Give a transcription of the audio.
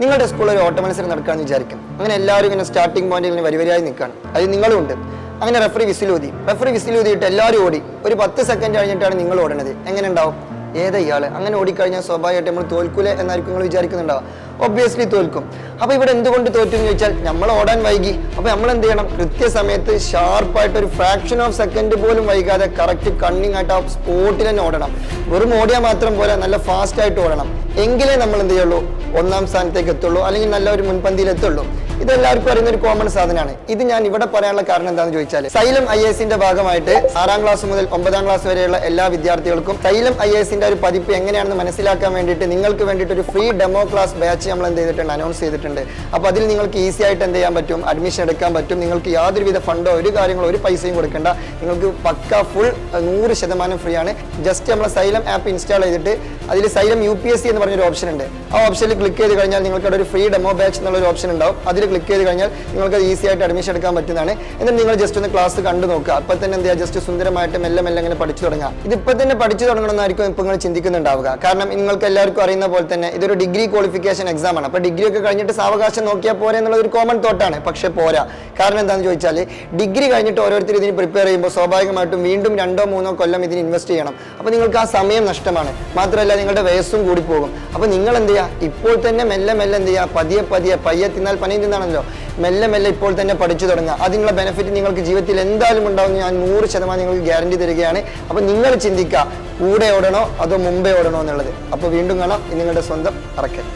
നിങ്ങളുടെ സ്കൂളിൽ ഒരു ഓട്ട മത്സരം നടക്കാമെന്ന് വിചാരിക്കും. അങ്ങനെ എല്ലാവരും ഇങ്ങനെ സ്റ്റാർട്ടിംഗ് പോയിന്റിൽ ഇങ്ങനെ വരിവരിയായി നിൽക്കുകയാണ്. അതിൽ നിങ്ങളും ഉണ്ട്. അങ്ങനെ റെഫറി വിസിലൂതിയിട്ട് എല്ലാവരും ഓടി. ഒരു 10 സെക്കൻഡ് കഴിഞ്ഞിട്ടാണ് നിങ്ങൾ ഓടണത്. എങ്ങനെ ഉണ്ടാവും? ഏതാ ഇയാള് അങ്ങനെ ഓടിക്കഴിഞ്ഞാൽ സ്വാഭാവികമായിട്ട് നമ്മൾ തോൽക്കൂലേ എന്നായിരിക്കും നിങ്ങൾ വിചാരിക്കുന്നുണ്ടാവും. ഒബ്വിയസ്ലി തോൽക്കും. അപ്പൊ ഇവിടെ എന്തുകൊണ്ട് തോറ്റു എന്ന് ചോദിച്ചാൽ നമ്മൾ ഓടാൻ വൈകി. അപ്പൊ നമ്മൾ എന്ത് ചെയ്യണം? കൃത്യസമയത്ത് ഷാർപ്പായിട്ട് ഒരു ഫ്രാക്ഷൻ ഓഫ് സെക്കൻഡ് പോലും വൈകാതെ കറക്റ്റ് കണ്ണിങ് ആയിട്ട് ആ സ്പോട്ടിൽ തന്നെ ഓടണം. വെറും ഓടിയാൽ മാത്രം പോലെ നല്ല ഫാസ്റ്റ് ആയിട്ട് ഓടണം. എങ്കിലേ നമ്മൾ എന്ത് ചെയ്യുള്ളൂ? 1ാം സ്ഥാനത്തേക്ക് എത്തുള്ളൂ, അല്ലെങ്കിൽ നല്ല ഒരു മുൻപന്തിയിൽ എത്തുള്ളൂ. ഇതെല്ലാവർക്കും അറിയുന്ന ഒരു കോമൺ സാധനമാണ്. ഇത് ഞാൻ ഇവിടെ പറയാനുള്ള കാരണം എന്താണെന്ന് ചോദിച്ചാൽ, സൈലം IASന്റെ ഭാഗമായിട്ട് 6ാം ക്ലാസ് മുതൽ 9ാം ക്ലാസ് വരെയുള്ള എല്ലാ വിദ്യാർത്ഥികൾക്കും സൈലം IASന്റെ ഒരു പതിപ്പ് എങ്ങനെയാണെന്ന് മനസ്സിലാക്കാൻ വേണ്ടിയിട്ട് നിങ്ങൾക്ക് വേണ്ടിയിട്ട് ഒരു ഫ്രീ ഡെമോ ക്ലാസ് ബാച്ച് നമ്മൾ എന്ത് ചെയ്തിട്ടുണ്ട്? അനൗൺസ് ചെയ്തിട്ടുണ്ട്. അപ്പോൾ അതിൽ നിങ്ങൾക്ക് ഈസി ആയിട്ട് എന്ത് ചെയ്യാൻ പറ്റും? അഡ്മിഷൻ എടുക്കാൻ പറ്റും. നിങ്ങൾക്ക് യാതൊരുവിധ ഫണ്ടോ ഒരു കാര്യങ്ങളോ ഒരു പൈസയും കൊടുക്കേണ്ട. നിങ്ങൾക്ക് പക്ക ഫുൾ 100% ഫ്രീ ആണ്. ജസ്റ്റ് നമ്മളെ സൈലം ആപ്പ് ഇൻസ്റ്റാൾ ചെയ്തിട്ട് അതിൽ സൈലം UPSC എന്ന് പറഞ്ഞൊരു ഓപ്ഷൻ ഉണ്ട്. ആ ഓപ്ഷനിൽ ക്ലിക്ക് ചെയ്ത് കഴിഞ്ഞാൽ നിങ്ങൾക്ക് അവിടെ ഒരു ഫ്രീ ഡെമോ ബാച്ച് എന്നുള്ളൊരു ഓപ്ഷൻ ഉണ്ടാവും. അതിൽ ക്ലിക്ക് ചെയ്ത് കഴിഞ്ഞാൽ നിങ്ങൾക്ക് ഈസി ആയിട്ട് അഡ്മിഷൻ എടുക്കാൻ പറ്റുന്നതാണ്. എന്നിട്ട് നിങ്ങൾ ജസ്റ്റ് ഒന്ന് ക്ലാസ് കണ്ടു നോക്കുക. അപ്പോൾ തന്നെ എന്ത് ചെയ്യുക? ജസ്റ്റ് സുന്ദരമായിട്ട് മെല്ലെ അങ്ങനെ പഠിച്ചു തുടങ്ങുക. ഇതിപ്പോൾ തന്നെ പഠിച്ചു തുടങ്ങണമെന്നായിരിക്കും ഇപ്പോൾ നിങ്ങൾ ചിന്തിക്കുന്നുണ്ടാവുക. കാരണം നിങ്ങൾക്ക് എല്ലാവർക്കും അറിയുന്ന പോലെ തന്നെ ഇതൊരു ഡിഗ്രി ക്വാളിഫിക്കേഷൻ എക്സാം ആണ്. അപ്പോൾ ഡിഗ്രി ഒക്കെ കഴിഞ്ഞിട്ട് സാവകാശം നോക്കിയാൽ പോരെ എന്നുള്ളൊരു കോമൺ തോട്ടാണ്. പക്ഷേ പോരാ. കാരണം എന്താണെന്ന് ചോദിച്ചാൽ, ഡിഗ്രി കഴിഞ്ഞിട്ട് ഓരോരുത്തർ ഇതിന് പ്രിപ്പയർ ചെയ്യുമ്പോൾ സ്വാഭാവികമായിട്ടും വീണ്ടും 2 3 കൊല്ലം ഇതിന് ഇൻവെസ്റ്റ് ചെയ്യണം. അപ്പോൾ നിങ്ങൾക്ക് ആ സമയം നഷ്ടമാണ്. മാത്രമല്ല നിങ്ങളുടെ വയസ്സും കൂടി പോകും. അപ്പോൾ നിങ്ങൾ എന്ത് ചെയ്യുക? ഇപ്പോൾ തന്നെ മെല്ലെ എന്ത് ചെയ്യുക? പയ്യെ തിന്നാൽ പനയും തിന്നാണല്ലോ. മെല്ലെ ഇപ്പോൾ തന്നെ പഠിച്ചു തുടങ്ങുക. അതിനുള്ള ബെനിഫിറ്റ് നിങ്ങൾക്ക് ജീവിതത്തിൽ എന്തായാലും ഉണ്ടാവും. ഞാൻ 100% നിങ്ങൾക്ക് ഗ്യാരണ്ടി തരികയാണ്. അപ്പോൾ നിങ്ങൾ ചിന്തിക്കുക, കൂടെ ഓടണോ അതോ മുമ്പേ ഓടണോ എന്നുള്ളത്. അപ്പോൾ വീണ്ടും കാണാം. നിങ്ങളുടെ സ്വന്തം അറക്കൽ.